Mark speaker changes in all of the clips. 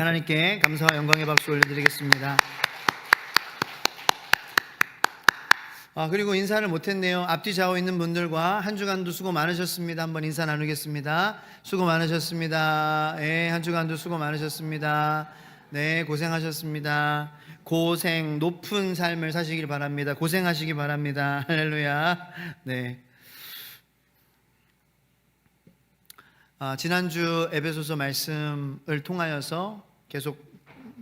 Speaker 1: 하나님께 감사와 영광의 박수 올려드리겠습니다. 그리고 인사를 못했네요. 앞뒤 좌우 있는 분들과 한 주간도 수고 많으셨습니다. 한번 인사 나누겠습니다. 수고 많으셨습니다. 네, 한 주간도 수고 많으셨습니다. 네, 고생하셨습니다. 고생, 높은 삶을 사시길 바랍니다. 고생하시기 바랍니다. 할렐루야. 네. 지난주 에베소서 말씀을 통하여서 계속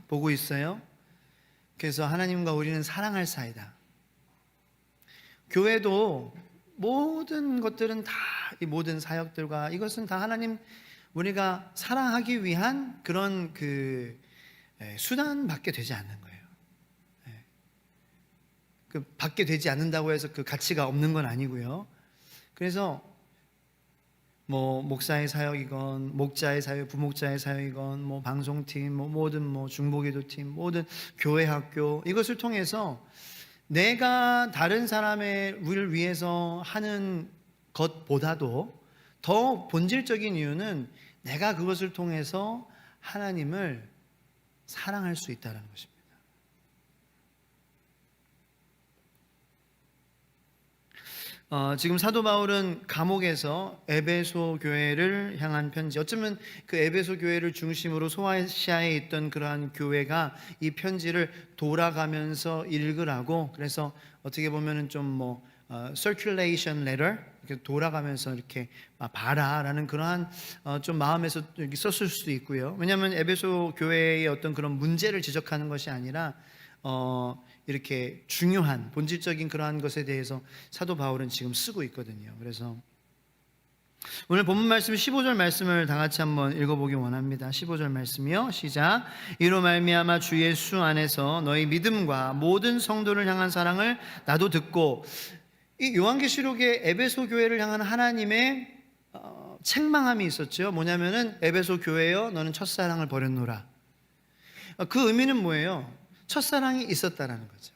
Speaker 1: 보고 있어요. 그래서 하나님과 우리는 사랑할 사이다. 교회도 모든 것들은 다, 이 모든 사역들과 이것은 다 하나님, 우리가 사랑하기 위한 그런 수단밖에 되지 않는 거예요. 받게 되지 않는다고 해서 그 가치가 없는 건 아니고요. 그래서 목사의 사역이건, 목자의 사역, 부목자의 사역이건, 방송팀, 모든 중보기도팀, 모든 교회 학교, 이것을 통해서 내가 다른 사람을 위해서 하는 것보다도 더 본질적인 이유는 내가 그것을 통해서 하나님을 사랑할 수 있다는 것입니다. 지금 사도 바울은 감옥에서 에베소 교회를 향한 편지, 어쩌면 그 에베소 교회를 중심으로 소아시아에 있던 그러한 교회가 이 편지를 돌아가면서 읽으라고, 그래서 어떻게 보면은 좀 circulation letter, 이렇게 돌아가면서 이렇게 봐라라는 그러한 좀 마음에서 이렇게 썼을 수도 있고요. 왜냐하면 에베소 교회의 어떤 그런 문제를 지적하는 것이 아니라 이렇게 중요한 본질적인 그러한 것에 대해서 사도 바울은 지금 쓰고 있거든요. 그래서 오늘 본문 말씀 15절 말씀을 다 같이 한번 읽어보기 원합니다. 15절 말씀이요, 시작. 이로 말미암아 주 예수 안에서 너희 믿음과 모든 성도를 향한 사랑을 나도 듣고, 이 요한계시록의 에베소 교회를 향한 하나님의 책망함이 있었죠. 뭐냐면은 에베소 교회여 너는 첫사랑을 버렸노라. 그 의미는 뭐예요? 첫사랑이 있었다라는 거죠.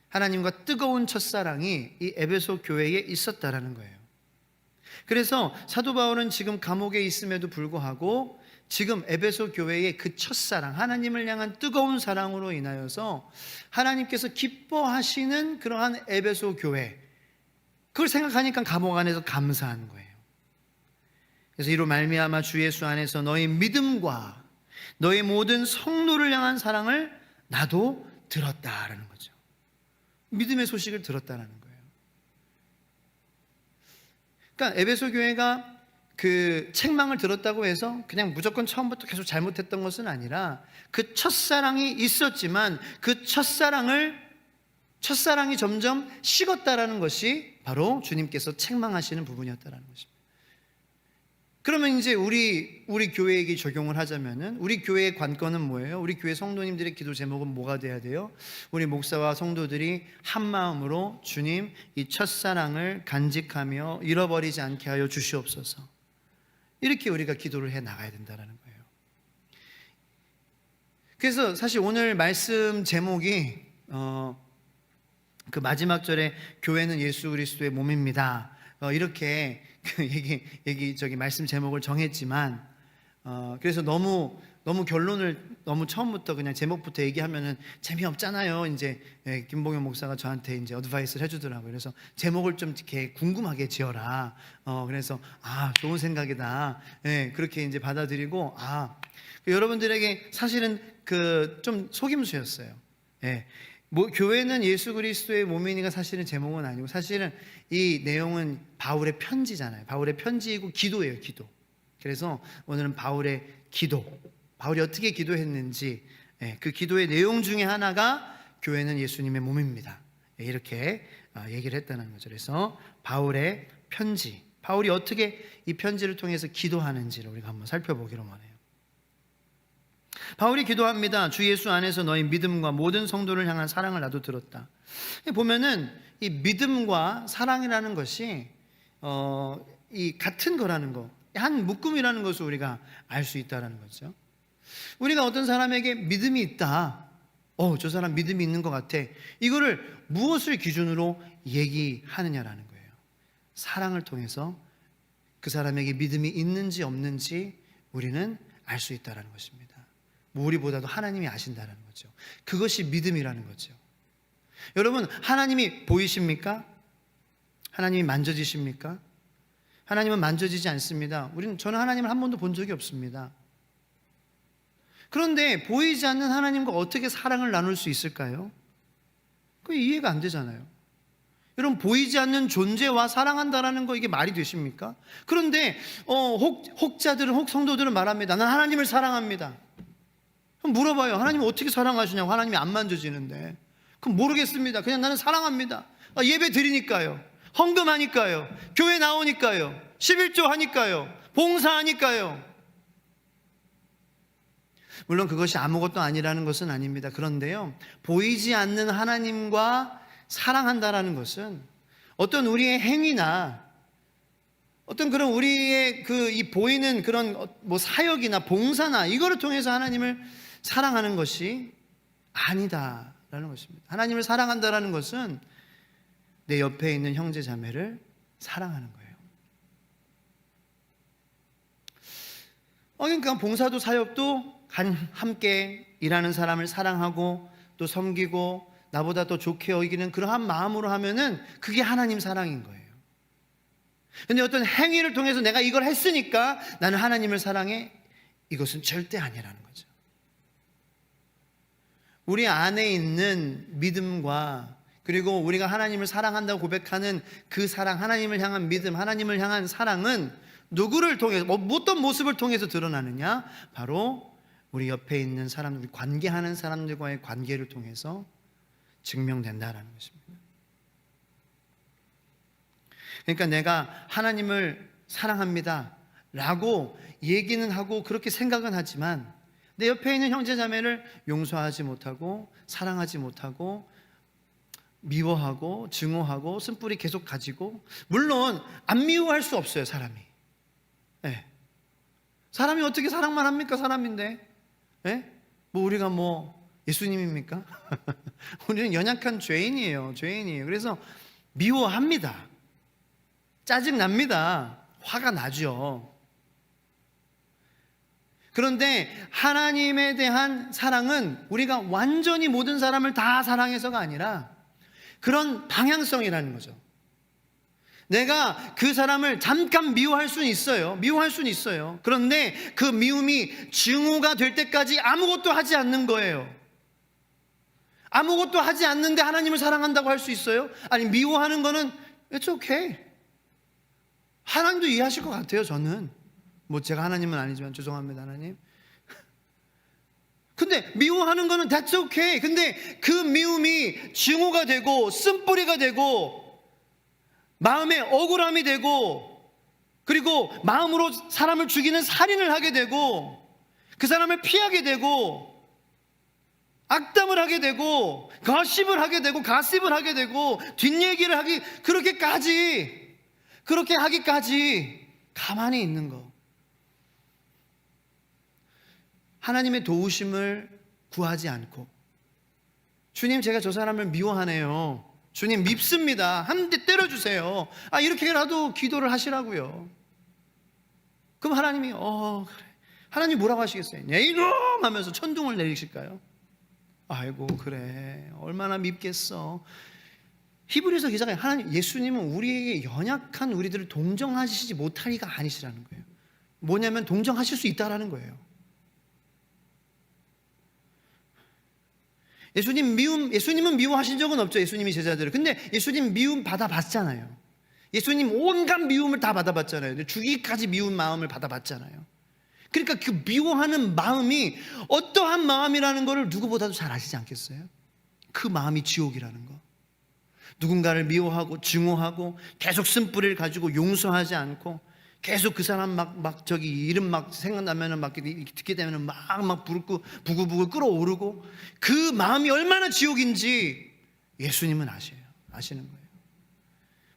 Speaker 1: 하나님과 뜨거운 첫사랑이 이 에베소 교회에 있었다라는 거예요. 그래서 사도 바울은 지금 감옥에 있음에도 불구하고 지금 에베소 교회의 그 첫사랑, 하나님을 향한 뜨거운 사랑으로 인하여서 하나님께서 기뻐하시는 그러한 에베소 교회, 그걸 생각하니까 감옥 안에서 감사한 거예요. 그래서 이로 말미암아 주 예수 안에서 너희 믿음과 너희 모든 성도를 향한 사랑을 나도 들었다라는 거죠. 믿음의 소식을 들었다라는 거예요. 그러니까 에베소 교회가 그 책망을 들었다고 해서 그냥 무조건 처음부터 계속 잘못했던 것은 아니라 그 첫사랑이 있었지만 그 첫사랑이 점점 식었다라는 것이 바로 주님께서 책망하시는 부분이었다라는 것입니다. 그러면 이제 우리 교회에게 적용을 하자면은 우리 교회의 관건은 뭐예요? 우리 교회 성도님들의 기도 제목은 뭐가 돼야 돼요? 우리 목사와 성도들이 한 마음으로 주님, 이 첫사랑을 간직하며 잃어버리지 않게 하여 주시옵소서. 이렇게 우리가 기도를 해 나가야 된다는 거예요. 그래서 사실 오늘 말씀 제목이 그 마지막 절에 교회는 예수 그리스도의 몸입니다. 이렇게 말씀 제목을 정했지만, 그래서 너무 결론을 너무 처음부터 그냥 제목부터 얘기하면은 재미없잖아요. 이제 김봉현 목사가 저한테 이제 어드바이스를 해주더라고요. 그래서 제목을 좀 이렇게 궁금하게 지어라. 그래서 좋은 생각이다. 그렇게 이제 받아들이고, 여러분들에게 사실은 좀 속임수였어요. 교회는 예수 그리스도의 몸이니까 사실은 제목은 아니고, 사실은 이 내용은 바울의 편지잖아요. 바울의 편지이고 기도예요, 기도. 그래서 오늘은 바울의 기도, 바울이 어떻게 기도했는지, 그 기도의 내용 중에 하나가 교회는 예수님의 몸입니다, 이렇게 얘기를 했다는 거죠. 그래서 바울의 편지, 바울이 어떻게 이 편지를 통해서 기도하는지를 우리가 한번 살펴보기로 원해요. 바울이 기도합니다. 주 예수 안에서 너희 믿음과 모든 성도를 향한 사랑을 나도 들었다. 보면은 이 믿음과 사랑이라는 것이 이 같은 거라는 거, 한 묶음이라는 것을 우리가 알 수 있다는 거죠. 우리가 어떤 사람에게 믿음이 있다, 저 사람 믿음이 있는 것 같아, 이거를 무엇을 기준으로 얘기하느냐라는 거예요. 사랑을 통해서 그 사람에게 믿음이 있는지 없는지 우리는 알 수 있다는 것입니다. 우리보다도 하나님이 아신다는 거죠. 그것이 믿음이라는 거죠. 여러분, 하나님이 보이십니까? 하나님이 만져지십니까? 하나님은 만져지지 않습니다. 저는 하나님을 한 번도 본 적이 없습니다. 그런데 보이지 않는 하나님과 어떻게 사랑을 나눌 수 있을까요? 그게 이해가 안 되잖아요. 여러분, 보이지 않는 존재와 사랑한다라는 거, 이게 말이 되십니까? 그런데 혹자들은, 성도들은 말합니다. 나는 하나님을 사랑합니다. 그럼 물어봐요. 하나님은 어떻게 사랑하시냐고. 하나님이 안 만져지는데. 그럼 모르겠습니다. 그냥 나는 사랑합니다. 예배 드리니까요, 헌금하니까요, 교회 나오니까요, 11조 하니까요, 봉사하니까요. 물론 그것이 아무것도 아니라는 것은 아닙니다. 그런데요, 보이지 않는 하나님과 사랑한다라는 것은 어떤 우리의 행위나 어떤 그런 우리의 이 보이는 그런 사역이나 봉사나 이거를 통해서 하나님을 사랑하는 것이 아니다라는 것입니다. 하나님을 사랑한다라는 것은 내 옆에 있는 형제 자매를 사랑하는 거예요. 그러니까 봉사도 사역도 함께 일하는 사람을 사랑하고 또 섬기고 나보다 더 좋게 여기는 그러한 마음으로 하면은 그게 하나님 사랑인 거예요. 근데 어떤 행위를 통해서 내가 이걸 했으니까 나는 하나님을 사랑해, 이것은 절대 아니라는 거죠. 우리 안에 있는 믿음과 그리고 우리가 하나님을 사랑한다고 고백하는 그 사랑, 하나님을 향한 믿음, 하나님을 향한 사랑은 누구를 통해서, 어떤 모습을 통해서 드러나느냐? 바로 우리 옆에 있는 사람, 우리 관계하는 사람들과의 관계를 통해서 증명된다라는 것입니다. 그러니까 내가 하나님을 사랑합니다 라고 얘기는 하고 그렇게 생각은 하지만 내 옆에 있는 형제 자매를 용서하지 못하고 사랑하지 못하고 미워하고 증오하고 쓴뿌리 계속 가지고, 물론 안 미워할 수 없어요, 사람이. 네. 사람이 어떻게 사랑만 합니까? 사람인데. 네? 우리가 예수님입니까? 우리는 연약한 죄인이에요. 그래서 미워합니다. 짜증납니다. 화가 나죠. 그런데 하나님에 대한 사랑은 우리가 완전히 모든 사람을 다 사랑해서가 아니라 그런 방향성이라는 거죠. 내가 그 사람을 잠깐 미워할 수는 있어요. 그런데 그 미움이 증오가 될 때까지 아무것도 하지 않는 거예요. 아무것도 하지 않는데 하나님을 사랑한다고 할 수 있어요? 아니, 미워하는 거는 it's okay. 하나님도 이해하실 것 같아요, 저는. 제가 하나님은 아니지만 죄송합니다, 하나님. 근데 미워하는 거는 that's okay. 근데 그 미움이 증오가 되고 쓴뿌리가 되고 마음에 억울함이 되고 그리고 마음으로 사람을 죽이는 살인을 하게 되고 그 사람을 피하게 되고 악담을 하게 되고 가십을 하게 되고 가십을 하게 되고 뒷얘기를 그렇게 하기까지 가만히 있는 거. 하나님의 도우심을 구하지 않고, 주님, 제가 저 사람을 미워하네요. 주님, 밉습니다. 한 대 때려주세요. 이렇게라도 기도를 하시라고요. 그럼 하나님이 그래. 하나님 뭐라고 하시겠어요? 야, 이놈! 하면서 천둥을 내리실까요? 아이고, 그래, 얼마나 밉겠어. 히브리서 기자가 하나님, 예수님은 우리에게 연약한 우리들을 동정하시지 못하리가 아니시라는 거예요. 뭐냐면 동정하실 수 있다라는 거예요. 예수님은 미워하신 적은 없죠, 예수님이 제자들을. 근데 예수님 미움 받아봤잖아요. 예수님 온갖 미움을 다 받아봤잖아요. 죽이기까지 미운 마음을 받아봤잖아요. 그러니까 그 미워하는 마음이 어떠한 마음이라는 것을 누구보다도 잘 아시지 않겠어요? 그 마음이 지옥이라는 거. 누군가를 미워하고 증오하고 계속 쓴뿌리를 가지고 용서하지 않고 계속 그 사람 이름 생각나면은 듣게 되면은 부글부글 끓어오르고, 그 마음이 얼마나 지옥인지 예수님은 아시는 거예요.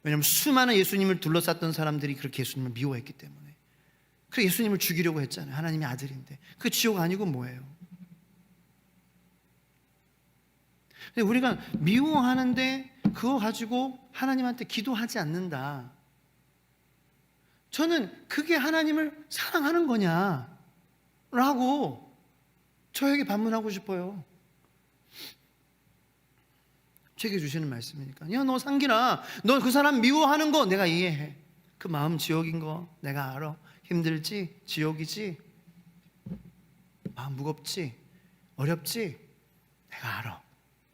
Speaker 1: 왜냐하면 수많은 예수님을 둘러쌌던 사람들이 그렇게 예수님을 미워했기 때문에. 그래서 예수님을 죽이려고 했잖아요. 하나님의 아들인데. 그 지옥 아니고 뭐예요? 근데 우리가 미워하는데 그거 가지고 하나님한테 기도하지 않는다. 저는 그게 하나님을 사랑하는 거냐라고 저에게 반문하고 싶어요. 제게 주시는 말씀이니까. 야, 너 상기라, 너 그 사람 미워하는 거 내가 이해해. 그 마음 지옥인 거 내가 알아. 힘들지? 지옥이지? 마음 무겁지? 어렵지? 내가 알아.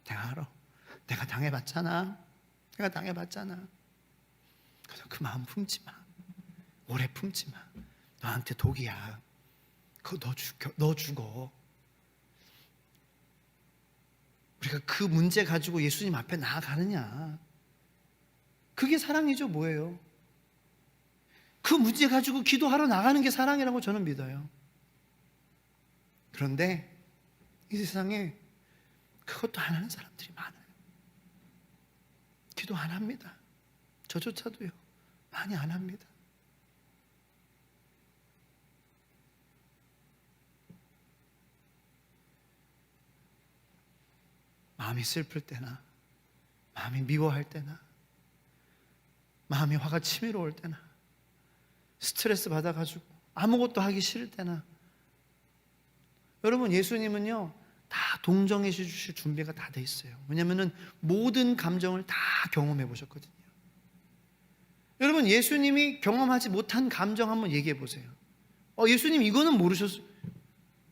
Speaker 1: 내가 알아. 내가 당해봤잖아. 내가 당해봤잖아. 그래서 그 마음 품지 마. 오래 품지 마. 너한테 독이야. 그거 너 죽어. 우리가 그 문제 가지고 예수님 앞에 나아가느냐? 그게 사랑이죠. 뭐예요? 그 문제 가지고 기도하러 나가는 게 사랑이라고 저는 믿어요. 그런데 이 세상에 그것도 안 하는 사람들이 많아요. 기도 안 합니다. 저조차도요. 많이 안 합니다. 마음이 슬플 때나, 마음이 미워할 때나, 마음이 화가 치밀어올 때나, 스트레스 받아가지고 아무것도 하기 싫을 때나, 여러분, 예수님은요 다 동정해 주실 준비가 다 돼 있어요. 왜냐하면 모든 감정을 다 경험해 보셨거든요. 여러분, 예수님이 경험하지 못한 감정 한번 얘기해 보세요. 예수님 이거는 모르셨어요.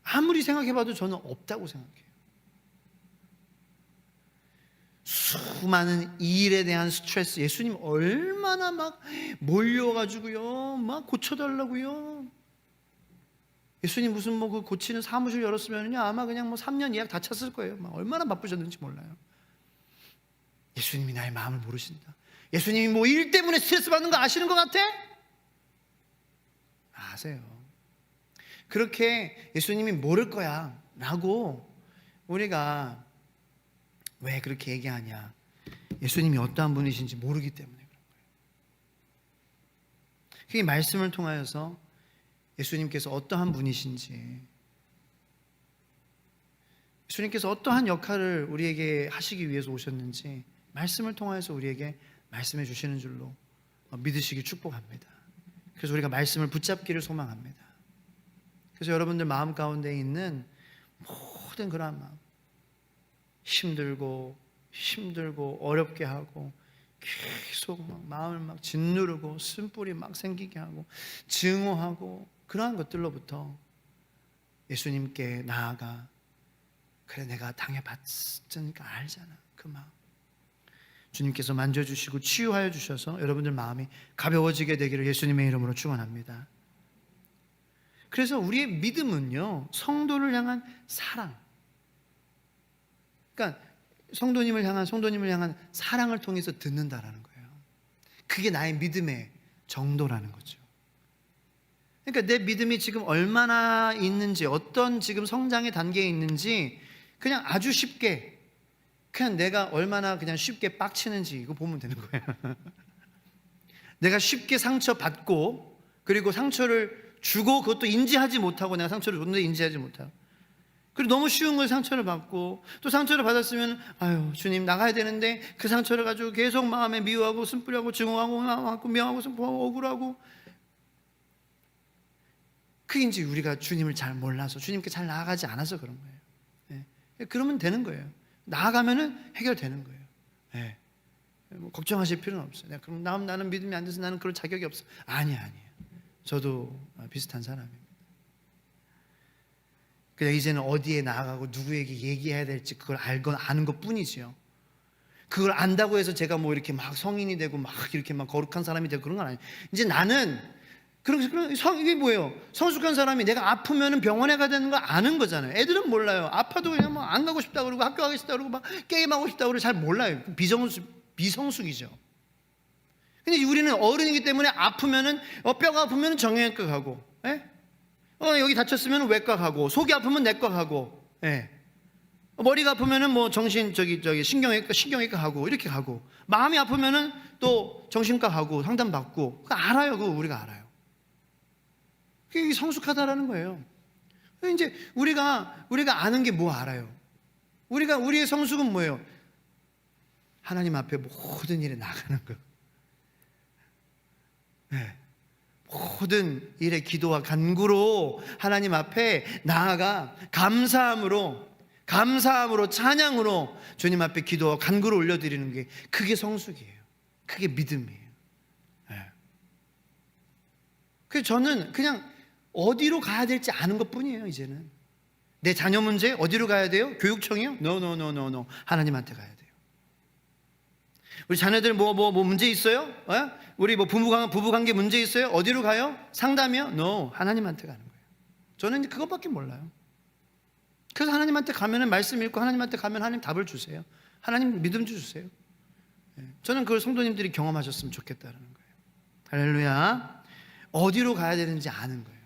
Speaker 1: 아무리 생각해봐도 저는 없다고 생각해요. 수많은 일에 대한 스트레스, 예수님 얼마나 막 몰려가지고요 막 고쳐달라고요. 예수님 무슨 뭐 그 고치는 사무실 열었으면요 아마 그냥 뭐 3년 예약 다 찼을 거예요. 막 얼마나 바쁘셨는지 몰라요. 예수님이 나의 마음을 모르신다. 예수님이 뭐 일 때문에 스트레스 받는 거 아시는 것 같아? 아세요. 그렇게 예수님이 모를 거야 라고 우리가 왜 그렇게 얘기하냐? 예수님이 어떠한 분이신지 모르기 때문에 그런 거예요. 그게 말씀을 통하여서 예수님께서 어떠한 분이신지, 예수님께서 어떠한 역할을 우리에게 하시기 위해서 오셨는지 말씀을 통하여서 우리에게 말씀해 주시는 줄로 믿으시기 축복합니다. 그래서 우리가 말씀을 붙잡기를 소망합니다. 그래서 여러분들 마음 가운데 있는 모든 그러한 마음, 힘들고 어렵게 하고 계속 막 마음을 막 짓누르고 쓴뿌리 막 생기게 하고 증오하고 그러한 것들로부터 예수님께 나아가, 그래 내가 당해봤으니까 알잖아. 그 마음 주님께서 만져주시고 치유하여 주셔서 여러분들 마음이 가벼워지게 되기를 예수님의 이름으로 축원합니다. 그래서 우리의 믿음은요 성도를 향한 사랑, 그러니까 성도님을 향한 사랑을 통해서 듣는다라는 거예요. 그게 나의 믿음의 정도라는 거죠. 그러니까 내 믿음이 지금 얼마나 있는지, 어떤 지금 성장의 단계에 있는지 그냥 아주 쉽게, 그냥 내가 얼마나 그냥 쉽게 빡치는지 이거 보면 되는 거예요. 내가 쉽게 상처받고, 그리고 상처를 주고 그것도 인지하지 못하고, 내가 상처를 줬는데 인지하지 못하고, 그리고 너무 쉬운 걸 상처를 받고, 또 상처를 받았으면 아유 주님 나가야 되는데 그 상처를 가지고 계속 마음에 미워하고 쓴뿌리하고 증오하고 미워하고 승부하고 억울하고, 그게 이제 우리가 주님을 잘 몰라서, 주님께 잘 나아가지 않아서 그런 거예요. 네. 그러면 되는 거예요. 나아가면은 해결되는 거예요. 네. 뭐 걱정하실 필요는 없어요. 그럼 나는 믿음이 안 돼서 나는 그럴 자격이 없어. 아니에요. 저도 비슷한 사람입니다. 그냥 이제는 어디에 나아가고 누구에게 얘기해야 될지 그걸 아는 것 뿐이지요. 그걸 안다고 해서 제가 뭐 이렇게 막 성인이 되고 막 이렇게 막 거룩한 사람이 되고 그런 건 아니에요. 이제 나는 이게 뭐예요? 성숙한 사람이 내가 아프면은 병원에 가야 되는 거 아는 거잖아요. 애들은 몰라요. 아파도 그냥 뭐 안 가고 싶다 그러고 학교 가고 싶다 그러고 막 게임하고 싶다 그러고 잘 몰라요. 비성숙이죠. 근데 우리는 어른이기 때문에 아프면은 뼈가 아프면은 정형외과 가고, 예? 여기 다쳤으면 외과 가고, 속이 아프면 내과 가고, 예. 머리가 아프면은 뭐 신경외과 가고, 이렇게 가고, 마음이 아프면은 또 정신과 가고 상담 받고. 그거 알아요. 그거 우리가 알아요. 그게 성숙하다라는 거예요. 이제 우리가 아는 게 뭐 알아요? 우리의 성숙은 뭐예요? 하나님 앞에 모든 일에 나가는 거. 네. 모든 일의 기도와 간구로 하나님 앞에 나아가 감사함으로 찬양으로 주님 앞에 기도와 간구를 올려드리는 게, 그게 성숙이에요. 그게 믿음이에요. 그래서 저는 그냥 어디로 가야 될지 아는 것뿐이에요. 이제는 내 자녀 문제 어디로 가야 돼요? 교육청이요? No. 하나님한테 가야 돼요. 우리 자녀들 뭐 문제 있어요? 우리 뭐 부부관계 문제 있어요? 어디로 가요? 상담이요? No. 하나님한테 가는 거예요. 저는 이제 그것밖에 몰라요. 그래서 하나님한테 가면은 말씀 읽고, 하나님한테 가면 하나님 답을 주세요. 하나님 믿음 주세요. 저는 그걸 성도님들이 경험하셨으면 좋겠다는 거예요. 할렐루야. 어디로 가야 되는지 아는 거예요.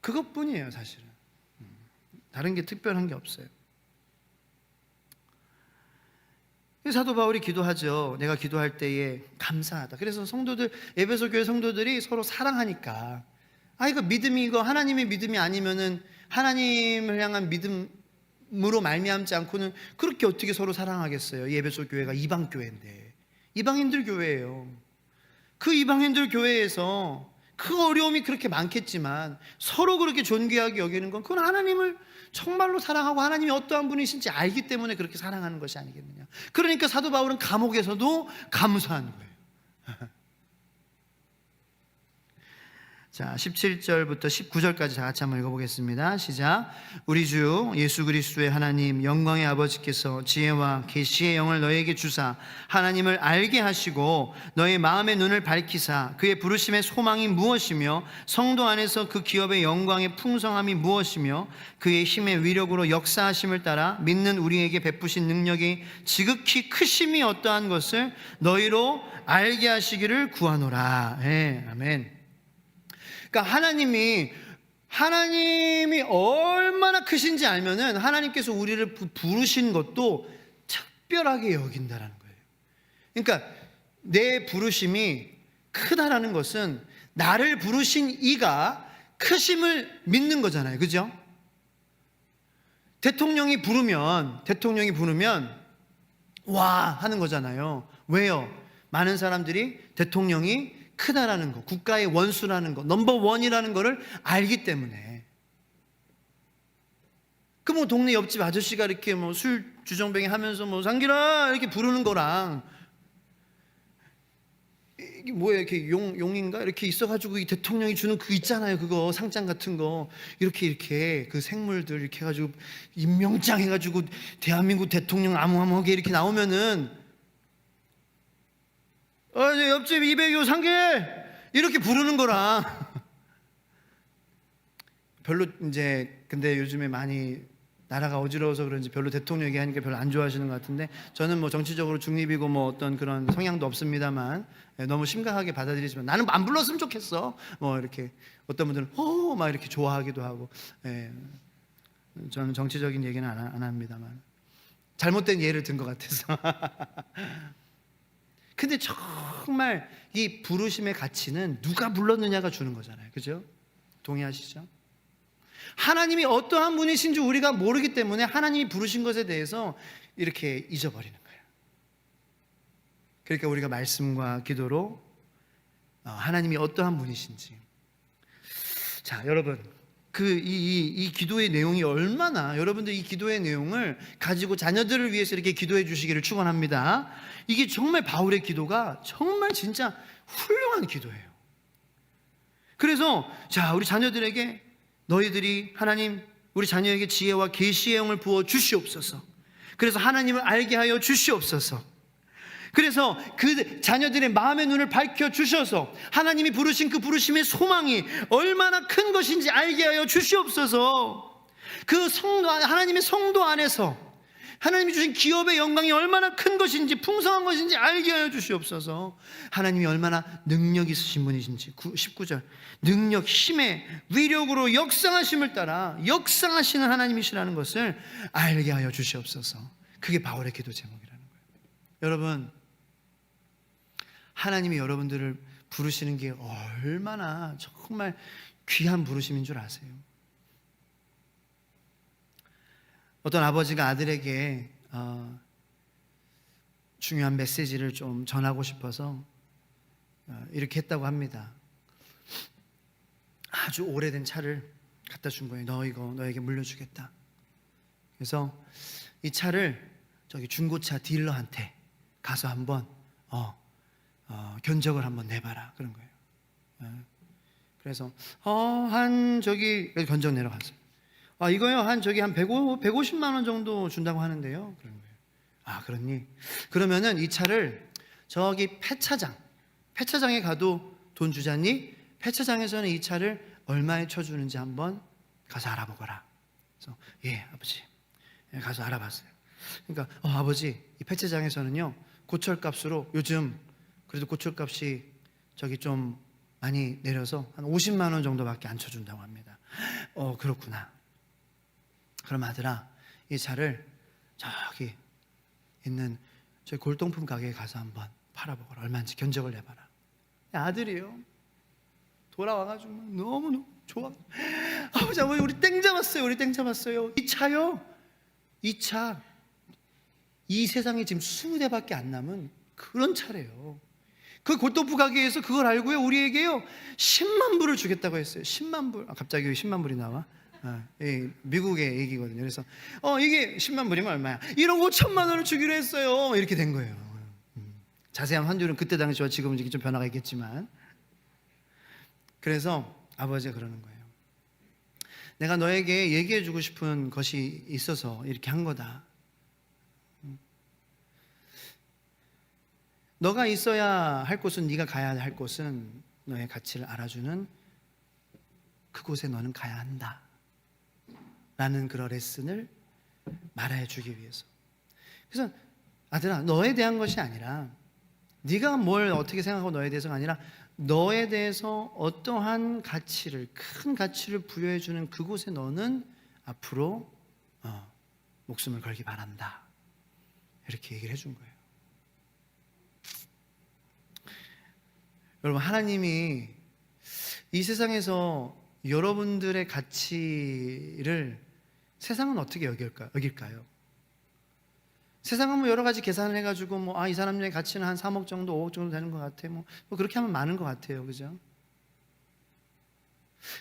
Speaker 1: 그것뿐이에요, 사실은. 다른 게 특별한 게 없어요. 사도 바울이 기도하죠. 내가 기도할 때에 감사하다. 그래서 성도들, 에베소 교회 성도들이 서로 사랑하니까, 이거 믿음이, 이거 하나님의 믿음이 아니면은, 하나님을 향한 믿음으로 말미암지 않고는 그렇게 어떻게 서로 사랑하겠어요. 이 에베소 교회가 이방 교회인데, 이방인들 교회예요. 그 이방인들 교회에서 그 어려움이 그렇게 많겠지만 서로 그렇게 존귀하게 여기는 건, 그건 하나님을 정말로 사랑하고 하나님이 어떠한 분이신지 알기 때문에 그렇게 사랑하는 것이 아니겠느냐. 그러니까 사도 바울은 감옥에서도 감사한 거예요. 자, 17절부터 19절까지 다 같이 한번 읽어보겠습니다. 시작. 우리 주 예수 그리스도의 하나님 영광의 아버지께서 지혜와 계시의 영을 너에게 주사 하나님을 알게 하시고 너의 마음의 눈을 밝히사 그의 부르심의 소망이 무엇이며 성도 안에서 그 기업의 영광의 풍성함이 무엇이며 그의 힘의 위력으로 역사하심을 따라 믿는 우리에게 베푸신 능력이 지극히 크심이 어떠한 것을 너희로 알게 하시기를 구하노라. 아멘. 그러니까 하나님이 얼마나 크신지 알면은 하나님께서 우리를 부르신 것도 특별하게 여긴다라는 거예요. 그러니까 내 부르심이 크다라는 것은 나를 부르신 이가 크심을 믿는 거잖아요. 그죠? 대통령이 부르면 와 하는 거잖아요. 왜요? 많은 사람들이 대통령이 크다라는 거, 국가의 원수라는 거, 넘버원이라는 거를 알기 때문에. 그 뭐 동네 옆집 아저씨가 이렇게 뭐 술 주정뱅이 하면서 뭐 상길아 이렇게 부르는 거랑, 이게 뭐야, 이렇게 용인가 이렇게 있어가지고 이 대통령이 주는 그 있잖아요, 그거 상장 같은 거 이렇게 그 생물들 이렇게 해가지고 임명장 해가지고 대한민국 대통령 아무하게 이렇게 나오면은 옆집 200요 상길 이렇게 부르는 거랑 별로 이제, 근데 요즘에 많이 나라가 어지러워서 그런지 별로 대통령 얘기하니까 별로 안 좋아하시는 것 같은데, 저는 뭐 정치적으로 중립이고 뭐 어떤 그런 성향도 없습니다만 너무 심각하게 받아들이지만 나는 안 불렀으면 좋겠어 뭐 이렇게 어떤 분들은 막 이렇게 좋아하기도 하고. 저는 정치적인 얘기는 안 합니다만 잘못된 예를 든 것 같아서. 근데 정말 이 부르심의 가치는 누가 불렀느냐가 주는 거잖아요. 그죠? 동의하시죠? 하나님이 어떠한 분이신지 우리가 모르기 때문에 하나님이 부르신 것에 대해서 이렇게 잊어버리는 거예요. 그러니까 우리가 말씀과 기도로 하나님이 어떠한 분이신지. 자, 여러분, 이 기도의 내용이 얼마나, 여러분들 이 기도의 내용을 가지고 자녀들을 위해서 이렇게 기도해 주시기를 축원합니다. 이게 정말 바울의 기도가 정말 진짜 훌륭한 기도예요. 그래서 자, 우리 자녀들에게 너희들이 하나님 우리 자녀에게 지혜와 계시의 영을 부어 주시옵소서. 그래서 하나님을 알게 하여 주시옵소서. 그래서 그 자녀들의 마음의 눈을 밝혀 주셔서 하나님이 부르신 그 부르심의 소망이 얼마나 큰 것인지 알게 하여 주시옵소서. 그 성도, 하나님의 성도 안에서 하나님이 주신 기업의 영광이 얼마나 큰 것인지 풍성한 것인지 알게 하여 주시옵소서. 하나님이 얼마나 능력 있으신 분이신지. 19절 능력, 힘의 위력으로 역사하심을 따라 역사하시는 하나님이시라는 것을 알게 하여 주시옵소서. 그게 바울의 기도 제목이라는 거예요. 여러분, 하나님이 여러분들을 부르시는 게 얼마나 정말 귀한 부르심인 줄 아세요? 어떤 아버지가 아들에게 중요한 메시지를 좀 전하고 싶어서 이렇게 했다고 합니다. 아주 오래된 차를 갖다 준 거예요. 너 이거 너에게 물려주겠다. 그래서 이 차를 저기 중고차 딜러한테 가서 한번 견적을 한번 내봐라 그런 거예요. 그래서 한 저기 견적 내려갔어요. 이거요 한 150만 원 정도 준다고 하는데요. 그런 거예요. 그렇니? 그러면은 이 차를 저기 폐차장에 가도 돈 주자니? 폐차장에서는 이 차를 얼마에 쳐주는지 한번 가서 알아보거라. 그래서 예 아버지 가서 알아봤어요. 그러니까 아버지 이 폐차장에서는요 고철값으로 요즘 그래도 고철값이 저기 좀 많이 내려서 한 50만 원 정도밖에 안 쳐준다고 합니다. 그렇구나. 그럼 아들아 이 차를 저기 있는 저기 골동품 가게에 가서 한번 팔아보거라. 얼마인지 견적을 내봐라. 아들이요 돌아와가지고 너무 좋아. 아버지 우리 땡 잡았어요. 이 차요 이 차 이 세상에 지금 20대밖에 안 남은 그런 차래요. 그 골동품 가게에서 그걸 알고요 우리에게요 10만 불을 주겠다고 했어요. 10만 불. 갑자기 왜 10만 불이 나와? 미국의 얘기거든요. 그래서 이게 10만 불이면 얼마야? 1억 5천만 원을 주기로 했어요. 이렇게 된 거예요. 자세한 환율은 그때 당시와 지금은 좀 변화가 있겠지만, 그래서 아버지가 그러는 거예요. 내가 너에게 얘기해 주고 싶은 것이 있어서 이렇게 한 거다. 너가 있어야 할 곳은, 네가 가야 할 곳은 너의 가치를 알아주는 그곳에 너는 가야 한다 라는 그런 레슨을 말해 주기 위해서. 그래서 아들아 너에 대한 것이 아니라, 네가 뭘 어떻게 생각하고 너에 대해서가 아니라, 너에 대해서 어떠한 가치를, 큰 가치를 부여해 주는 그곳에 너는 앞으로 목숨을 걸기 바란다, 이렇게 얘기를 해준 거예요. 여러분, 하나님이 이 세상에서 여러분들의 가치를 세상은 어떻게 여길까요? 세상은 뭐 여러 가지 계산을 해가지고 이 사람의 가치는 한 3억 정도, 5억 정도 되는 것 같아. 뭐 그렇게 하면 많은 것 같아요, 그죠?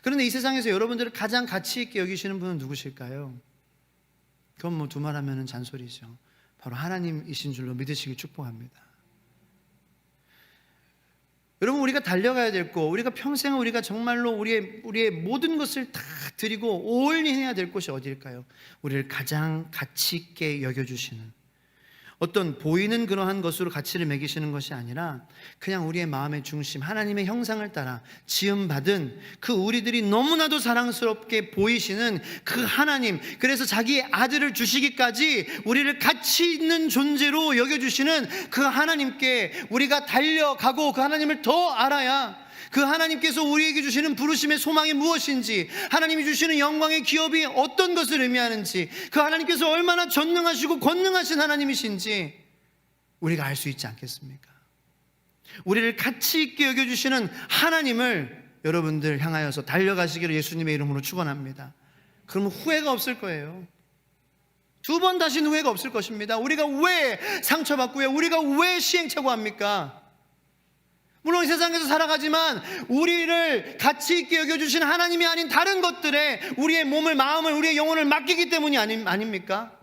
Speaker 1: 그런데 이 세상에서 여러분들을 가장 가치 있게 여기시는 분은 누구실까요? 그건 두말하면 잔소리죠. 바로 하나님이신 줄로 믿으시길 축복합니다. 여러분, 우리가 달려가야 될 곳, 우리가 평생 우리가 정말로 우리의 모든 것을 다 드리고 올인해야 될 곳이 어디일까요? 우리를 가장 가치 있게 여겨주시는, 어떤 보이는 그러한 것으로 가치를 매기시는 것이 아니라 그냥 우리의 마음의 중심, 하나님의 형상을 따라 지음받은 그 우리들이 너무나도 사랑스럽게 보이시는 그 하나님, 그래서 자기 아들을 주시기까지 우리를 가치 있는 존재로 여겨주시는 그 하나님께 우리가 달려가고, 그 하나님을 더 알아야 그 하나님께서 우리에게 주시는 부르심의 소망이 무엇인지, 하나님이 주시는 영광의 기업이 어떤 것을 의미하는지, 그 하나님께서 얼마나 전능하시고 권능하신 하나님이신지 우리가 알 수 있지 않겠습니까? 우리를 가치 있게 여겨주시는 하나님을 여러분들 향하여서 달려가시기를 예수님의 이름으로 축원합니다. 그러면 후회가 없을 거예요. 2번 다신 후회가 없을 것입니다. 우리가 왜 상처받고요, 우리가 왜 시행착오 합니까? 물론 이 세상에서 살아가지만 우리를 가치 있게 여겨주신 하나님이 아닌 다른 것들에 우리의 몸을, 마음을, 우리의 영혼을 맡기기 때문이 아닙니까?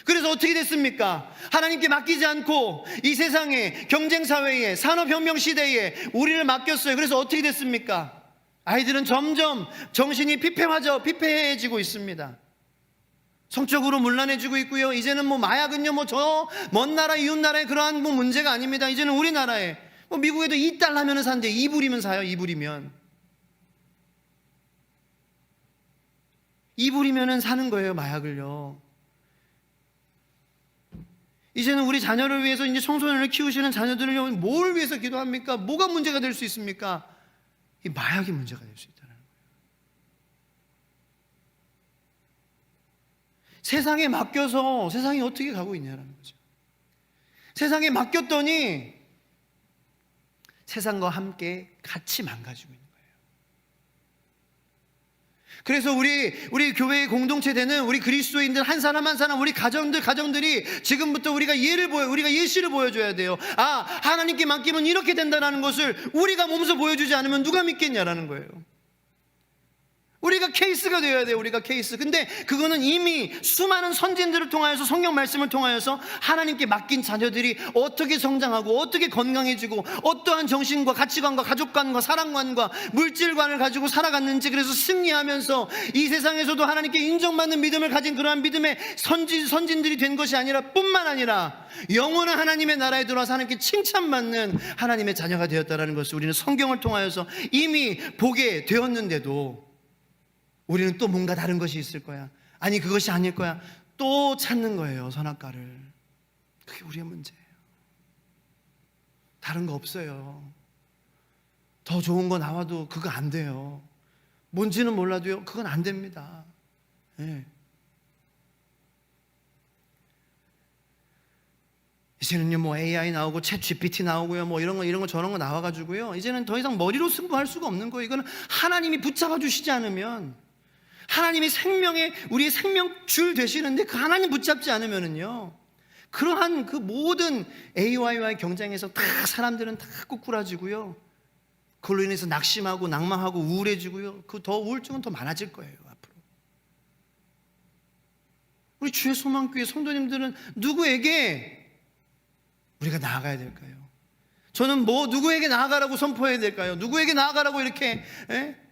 Speaker 1: 그래서 어떻게 됐습니까? 하나님께 맡기지 않고 이 세상에, 경쟁사회에, 산업혁명 시대에 우리를 맡겼어요. 그래서 어떻게 됐습니까? 아이들은 점점 정신이 피폐해지고 있습니다. 성적으로 문란해지고 있고요. 이제는 마약은요, 저 먼 나라, 이웃 나라의 그러한 문제가 아닙니다. 이제는 우리나라에 미국에도 2달러 하면 사는데 2불이면 사요. 2불이면 2불이면 사는 거예요, 마약을요. 이제는 우리 자녀를 위해서, 이제 청소년을 키우시는 자녀들을 뭘 위해서 기도합니까? 뭐가 문제가 될 수 있습니까? 이 마약이 문제가 될 수 있다는 거예요. 세상에 맡겨서 세상이 어떻게 가고 있냐라는 거죠. 세상에 맡겼더니 세상과 함께 같이 망가지고 있는 거예요. 그래서 우리 교회의 공동체 되는 우리 그리스도인들 한 사람 한 사람, 우리 가정들이 지금부터 우리가 예시를 보여줘야 돼요. 하나님께 맡기면 이렇게 된다는 것을 우리가 몸소 보여주지 않으면 누가 믿겠냐라는 거예요. 우리가 케이스가 되어야 돼요. 우리가 케이스. 근데 그거는 이미 수많은 선진들을 통하여서, 성경 말씀을 통하여서 하나님께 맡긴 자녀들이 어떻게 성장하고 어떻게 건강해지고 어떠한 정신과 가치관과 가족관과 사랑관과 물질관을 가지고 살아갔는지, 그래서 승리하면서 이 세상에서도 하나님께 인정받는 믿음을 가진 그러한 믿음의 선진들이 된 것이 아니라, 뿐만 아니라 영원한 하나님의 나라에 들어와서 하나님께 칭찬받는 하나님의 자녀가 되었다는 것을 우리는 성경을 통하여서 이미 보게 되었는데도, 우리는 또 뭔가 다른 것이 있을 거야, 아니 그것이 아닐 거야, 또 찾는 거예요, 선악과를. 그게 우리의 문제예요. 다른 거 없어요. 더 좋은 거 나와도 그거 안 돼요. 뭔지는 몰라도요, 그건 안 됩니다. 네. 이제는요, 뭐 AI 나오고 챗 GPT 나오고요, 뭐 이런 거 저런 거 나와가지고요, 이제는 더 이상 머리로 승부할 수가 없는 거예요. 이거는 하나님이 붙잡아 주시지 않으면, 하나님이 우리의 생명줄 되시는데 그 하나님 붙잡지 않으면은요, 그러한 그 모든 AI와의 경쟁에서 다 사람들은 다 꾸꾸라지고요, 그걸로 인해서 낙심하고 낭망하고 우울해지고요, 그 더 우울증은 더 많아질 거예요, 앞으로. 우리 주의 소망교회 성도님들은 누구에게 우리가 나아가야 될까요? 저는 누구에게 나아가라고 선포해야 될까요? 누구에게 나아가라고 이렇게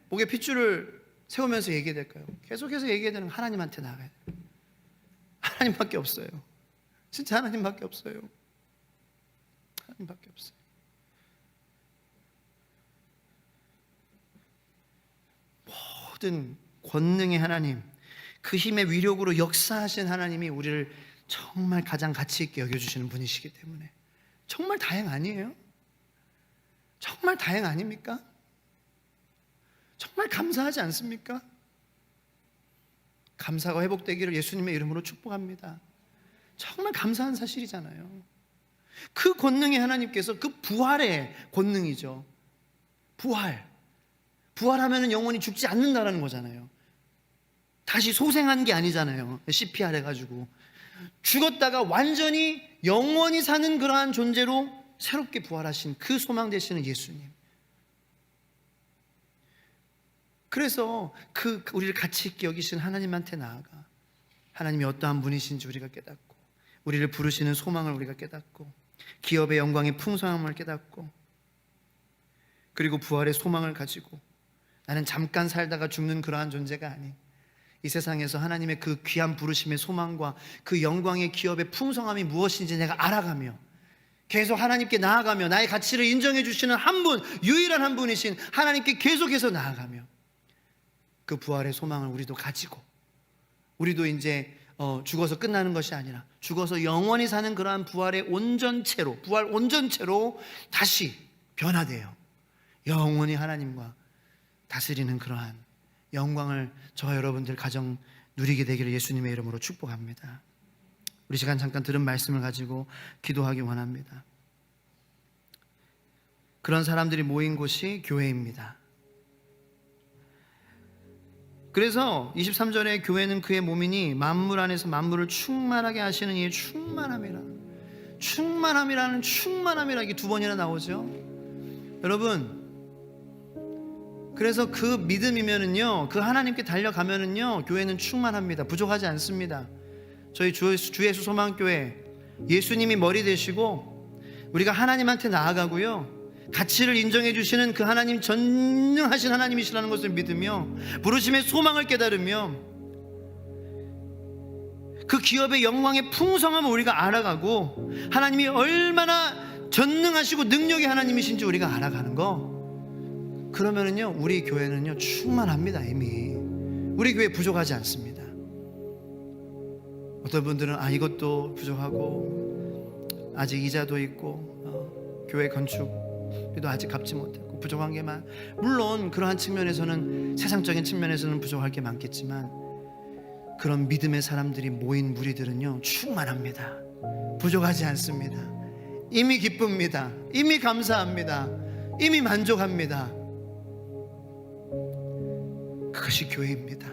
Speaker 1: 목에 핏줄을 세우면서 얘기해야 될까요? 계속해서 얘기해야 되는 하나님한테 나아가야 돼요. 하나님밖에 없어요. 진짜 하나님밖에 없어요. 하나님밖에 없어요. 모든 권능의 하나님, 그 힘의 위력으로 역사하신 하나님이 우리를 정말 가장 가치 있게 여겨주시는 분이시기 때문에 정말 다행 아니에요? 정말 다행 아닙니까? 정말 감사하지 않습니까? 감사가 회복되기를 예수님의 이름으로 축복합니다. 정말 감사한 사실이잖아요. 그 권능의 하나님께서, 그 부활의 권능이죠. 부활하면 영원히 죽지 않는다라는 거잖아요. 다시 소생한 게 아니잖아요. CPR 해가지고 죽었다가 완전히 영원히 사는 그러한 존재로 새롭게 부활하신 그 소망 되시는 예수님. 그래서 우리를 가치 있게 여기신 하나님한테 나아가 하나님이 어떠한 분이신지 우리가 깨닫고, 우리를 부르시는 소망을 우리가 깨닫고, 기업의 영광의 풍성함을 깨닫고, 그리고 부활의 소망을 가지고 나는 잠깐 살다가 죽는 그러한 존재가 아닌, 이 세상에서 하나님의 그 귀한 부르심의 소망과 그 영광의 기업의 풍성함이 무엇인지 내가 알아가며 계속 하나님께 나아가며, 나의 가치를 인정해 주시는 한 분, 유일한 한 분이신 하나님께 계속해서 나아가며, 그 부활의 소망을 우리도 가지고, 우리도 이제 죽어서 끝나는 것이 아니라 죽어서 영원히 사는 그러한 부활 온전체로 다시 변화되어 영원히 하나님과 다스리는 그러한 영광을 저와 여러분들 가정 누리게 되기를 예수님의 이름으로 축복합니다. 우리 시간 잠깐 들은 말씀을 가지고 기도하기 원합니다. 그런 사람들이 모인 곳이 교회입니다. 그래서 23절에 교회는 그의 몸이니 만물 안에서 만물을 충만하게 하시는 이의 충만함이라는 이게 두 번이나 나오죠. 여러분, 그래서 그 믿음이면은요, 그 하나님께 달려가면은요, 교회는 충만합니다. 부족하지 않습니다. 저희 주 예수 소망교회, 예수님이 머리 되시고 우리가 하나님한테 나아가고요, 가치를 인정해 주시는 그 하나님, 전능하신 하나님이시라는 것을 믿으며 부르심의 소망을 깨달으며 그 기업의 영광의 풍성함을 우리가 알아가고, 하나님이 얼마나 전능하시고 능력의 하나님이신지 우리가 알아가는 거, 그러면은요, 우리 교회는요 충만합니다. 이미 우리 교회 부족하지 않습니다. 어떤 분들은 이것도 부족하고 아직 이자도 있고 교회 건축비도 아직 갚지 못했고 부족한 게 물론 그러한 측면에서는, 세상적인 측면에서는 부족할 게 많겠지만, 그런 믿음의 사람들이 모인 무리들은요 충만합니다. 부족하지 않습니다. 이미 기쁩니다. 이미 감사합니다. 이미 만족합니다. 그것이 교회입니다.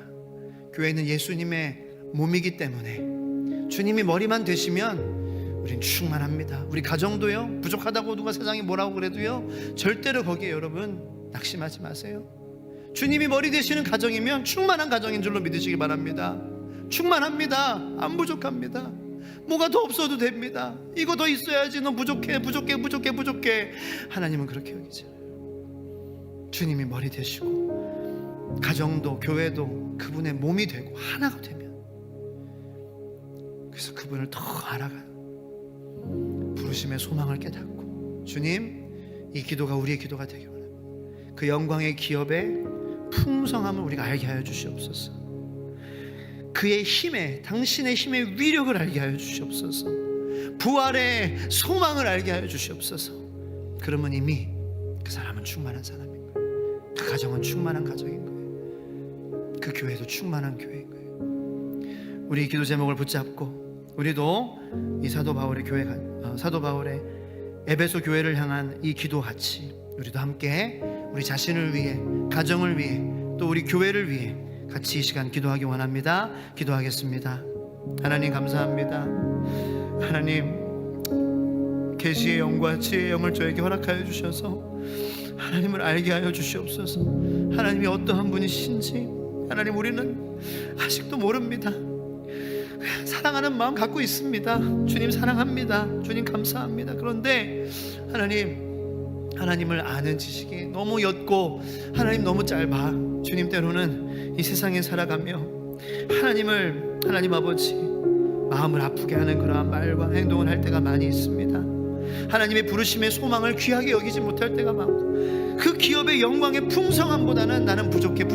Speaker 1: 교회는 예수님의 몸이기 때문에 주님이 머리만 되시면 우린 충만합니다. 우리 가정도요, 부족하다고 누가 세상에 뭐라고 그래도요, 절대로 거기에 여러분 낙심하지 마세요. 주님이 머리 되시는 가정이면 충만한 가정인 줄로 믿으시기 바랍니다. 충만합니다. 안 부족합니다. 뭐가 더 없어도 됩니다. 이거 더 있어야지. 너 부족해. 하나님은 그렇게 여기잖아요. 주님이 머리 되시고 가정도 교회도 그분의 몸이 되고 하나가 되면, 그래서 그분을 더 알아가는 부르심의 소망을 깨닫고, 주님, 이 기도가 우리의 기도가 되기 원합니다. 그 영광의 기업의 풍성함을 우리가 알게 하여 주시옵소서. 그의 힘에, 당신의 힘의 위력을 알게 하여 주시옵소서. 부활의 소망을 알게 하여 주시옵소서. 그러면 이미 그 사람은 충만한 사람인 거예요. 그 가정은 충만한 가정인 거예요. 그 교회도 충만한 교회인 거예요. 우리 기도 제목을 붙잡고 우리도 이 사도 바울의 사도 바울의 에베소 교회를 향한 이 기도 같이 우리도 함께 우리 자신을 위해, 가정을 위해, 또 우리 교회를 위해 같이 이 시간 기도하기 원합니다. 기도하겠습니다. 하나님 감사합니다. 하나님, 계시의 영과 지혜의 영을 저에게 허락하여 주셔서 하나님을 알게 하여 주시옵소서. 하나님이 어떠한 분이신지 하나님, 우리는 아직도 모릅니다. 사랑하는 마음 갖고 있습니다. 주님 사랑합니다. 주님 감사합니다. 그런데 하나님을 아는 지식이 너무 옅고 하나님 너무 짧아. 주님, 때로는 이 세상에 살아가며 하나님 아버지 마음을 아프게 하는 그러한 말과 행동을 할 때가 많이 있습니다. 하나님의 부르심의 소망을 귀하게 여기지 못할 때가 많고, 그 기업의 영광의 풍성함보다는 나는 부족해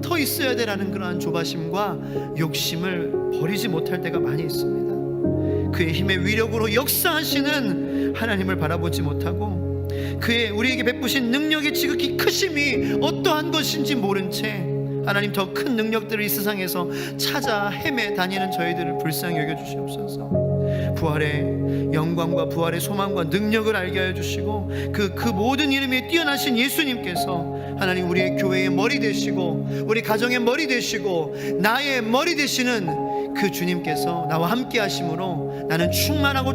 Speaker 1: 더 있어야 되라는 그러한 조바심과 욕심을 버리지 못할 때가 많이 있습니다. 그의 힘의 위력으로 역사하시는 하나님을 바라보지 못하고, 그의 우리에게 베푸신 능력의 지극히 크심이 어떠한 것인지 모른 채 하나님 더 큰 능력들을 이 세상에서 찾아 헤매 다니는 저희들을 불쌍히 여겨주시옵소서. 부활의 영광과 부활의 소망과 능력을 알게 하여 주시고, 그 모든 이름이 뛰어나신 예수님께서 하나님 우리의 교회의 머리 되시고, 우리 가정의 머리 되시고, 나의 머리 되시는 그 주님께서 나와 함께 하심으로 나는 충만하고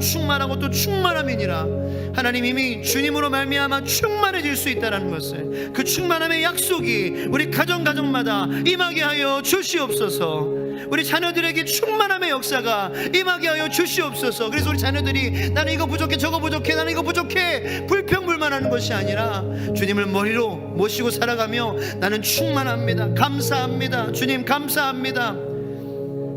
Speaker 1: 또 충만함이니라. 하나님, 이미 주님으로 말미암아 충만해질 수 있다는 것을, 그 충만함의 약속이 우리 가정마다 임하게 하여 주시옵소서. 우리 자녀들에게 충만함의 역사가 임하게 하여 주시옵소서. 그래서 우리 자녀들이 나는 이거 부족해 저거 부족해 나는 이거 부족해 불평불만하는 것이 아니라 주님을 머리로 모시고 살아가며 나는 충만합니다. 감사합니다. 주님 감사합니다.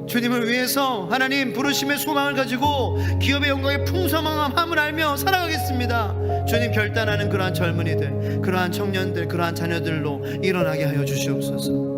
Speaker 1: 주님을 위해서 하나님 부르심의 소망을 가지고 기업의 영광의 풍성함을 알며 살아가겠습니다. 주님, 결단하는 그러한 젊은이들, 그러한 청년들, 그러한 자녀들로 일어나게 하여 주시옵소서.